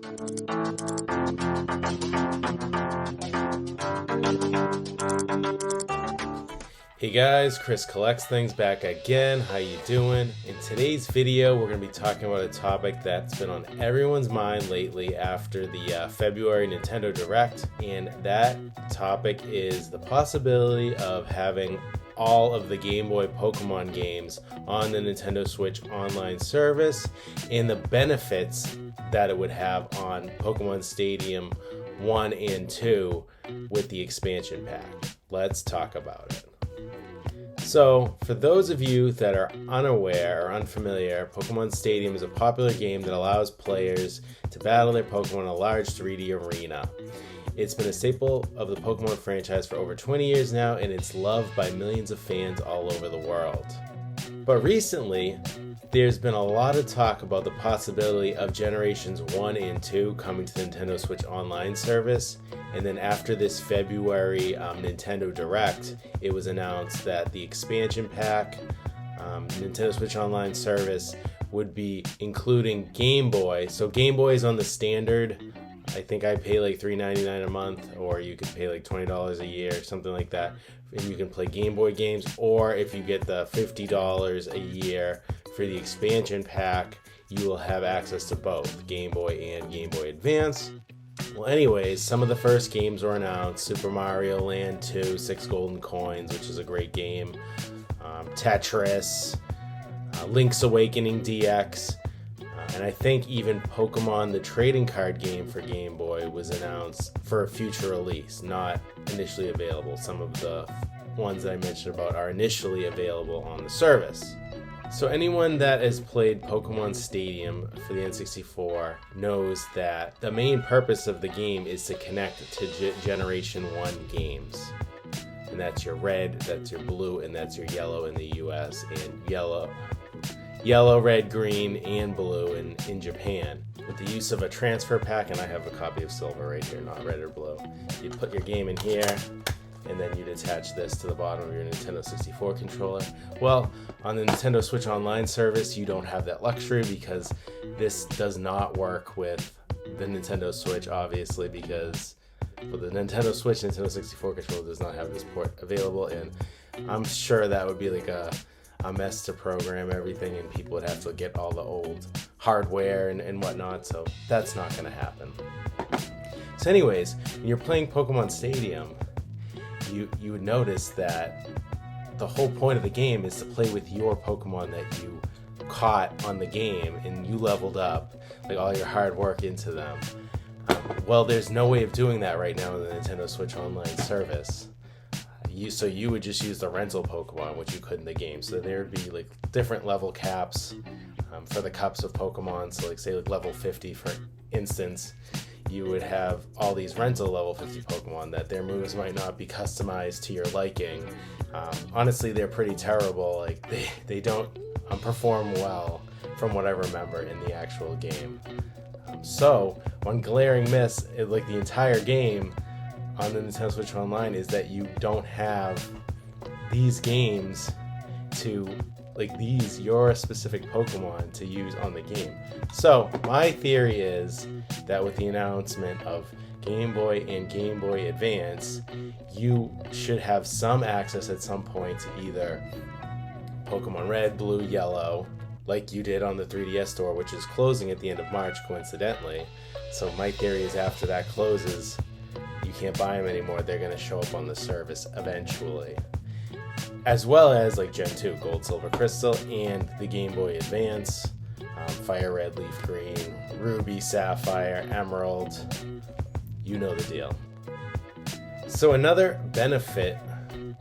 Hey guys, Chris Collects Things back again. How you doing? In today's video, we're going to be talking about a topic that's been on everyone's mind lately after the February Nintendo Direct, and that topic is the possibility of having all of the Game Boy Pokemon games on the Nintendo Switch online service and the benefits that it would have on Pokemon Stadium 1 and 2 with the expansion pack. Let's talk about it. So, for those of you that are unaware or unfamiliar, Pokemon Stadium is a popular game that allows players to battle their Pokemon in a large 3D arena. It's been a staple of the Pokemon franchise for over 20 years now, and it's loved by millions of fans all over the world. But recently, there's been a lot of talk about the possibility of Generations 1 and 2 coming to the Nintendo Switch Online service, and then after this February Nintendo Direct, it was announced that the expansion pack, Nintendo Switch Online service, would be including Game Boy. So Game Boy is on the standard. I think I pay like $3.99 a month, or you could pay like $20 a year, something like that, and you can play Game Boy games. Or if you get the $50 a year for the expansion pack, you will have access to both Game Boy and Game Boy Advance. Well, anyways, some of the first games were announced: Super Mario Land 2, 6 Golden Coins, which is a great game, Tetris, Link's Awakening DX, and I think even Pokemon, the trading card game for Game Boy, was announced for a future release, not initially available. Some of the ones that I mentioned about are initially available on the service. So anyone that has played Pokemon Stadium for the N64 knows that the main purpose of the game is to connect to Generation 1 games. And that's your red, that's your blue, and that's your yellow in the US, and yellow, red, green, and blue in Japan. With the use of a transfer pack, and I have a copy of silver right here, not red or blue. You'd put your game in here, and then you'd attach this to the bottom of your Nintendo 64 controller. Well, on the Nintendo Switch Online service, you don't have that luxury because this does not work with the Nintendo Switch, obviously, because for the Nintendo Switch, Nintendo 64 controller does not have this port available, and I'm sure that would be like a mess to program everything, and people would have to get all the old hardware and whatnot, so that's not going to happen. So anyways, when you're playing Pokemon Stadium, you would notice that the whole point of the game is to play with your Pokemon that you caught on the game and you leveled up, like all your hard work into them. Well, there's no way of doing that right now in the Nintendo Switch Online service. So you would just use the rental Pokemon, which you could in the game. So there would be like different level caps for the cups of Pokemon. So like say like level 50 for instance, you would have all these rental level 50 Pokemon that their moves might not be customized to your liking. Honestly, they're pretty terrible. Like they don't perform well from what I remember in the actual game. So one glaring miss, like the entire game on the Nintendo Switch Online, is that you don't have these games to your specific Pokemon to use on the game. So my theory is that with the announcement of Game Boy and Game Boy Advance, you should have some access at some point to either Pokemon Red, Blue, Yellow, like you did on the 3DS store, which is closing at the end of March, coincidentally. So my theory is after that closes, you can't buy them anymore. They're going to show up on the service eventually. As well as like Gen 2, Gold, Silver, Crystal, and the Game Boy Advance, Fire Red, Leaf Green, Ruby, Sapphire, Emerald, you know the deal. So another benefit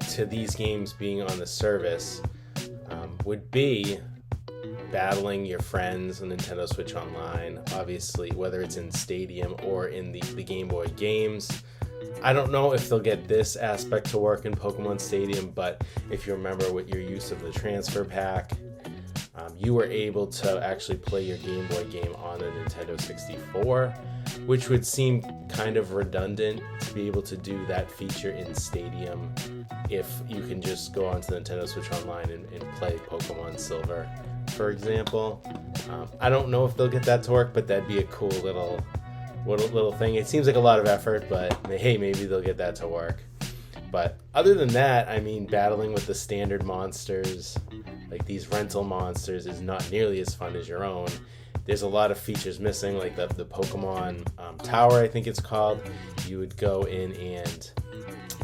to these games being on the service would be battling your friends on Nintendo Switch Online, obviously, whether it's in Stadium or in the Game Boy games. I don't know if they'll get this aspect to work in Pokemon Stadium, but if you remember with your use of the transfer pack, you were able to actually play your Game Boy game on the Nintendo 64, which would seem kind of redundant to be able to do that feature in Stadium if you can just go onto the Nintendo Switch Online and play Pokemon Silver, for example. I don't know if they'll get that to work, but that'd be a cool little little thing. It seems like a lot of effort, but hey, maybe they'll get that to work. But other than that, I mean, battling with the standard monsters, like these rental monsters, is not nearly as fun as your own. There's a lot of features missing, like the Pokemon Tower, I think it's called. You would go in and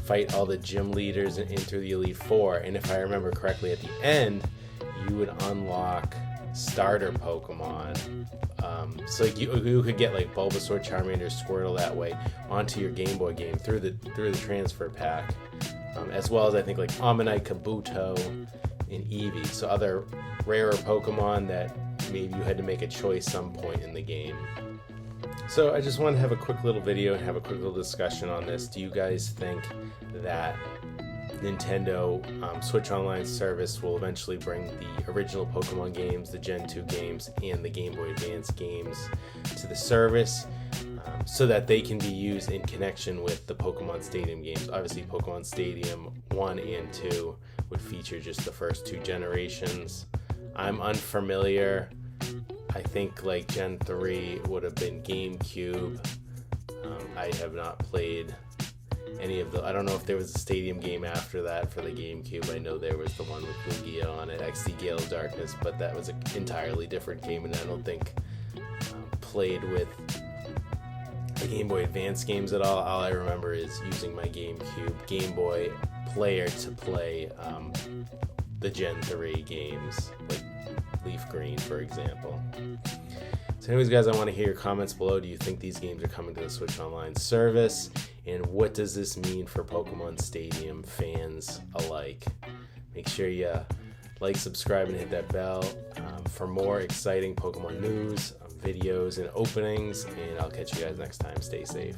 fight all the gym leaders and enter the Elite Four. And if I remember correctly, at the end, you would unlock starter Pokemon. So you could get like Bulbasaur, Charmander, Squirtle that way onto your Game Boy game through the transfer pack, as well as I think like Ammonite, Kabuto, and Eevee. So other rarer Pokemon that maybe you had to make a choice some point in the game. So I just wanted to have a quick little video and have a quick little discussion on this. Do you guys think that Nintendo Switch Online service will eventually bring the original Pokemon games, the Gen 2 games, and the Game Boy Advance games to the service so that they can be used in connection with the Pokemon Stadium games? Obviously, Pokemon Stadium 1 and 2 would feature just the first 2 generations. I'm unfamiliar. I think like Gen 3 would have been GameCube. I have not played any of the... I don't know if there was a Stadium game after that for the GameCube. I know there was the one with Lugia on it, XD Gale of Darkness, but that was an entirely different game, and I don't think played with the Game Boy Advance games at all. All I remember is using my GameCube Game Boy player to play the Gen 3 games, like Leaf Green, for example. So anyways, guys, I want to hear your comments below. Do you think these games are coming to the Switch Online service? And what does this mean for Pokemon Stadium fans alike? Make sure you like, subscribe, and hit that bell for more exciting Pokemon news, videos, and openings. And I'll catch you guys next time. Stay safe.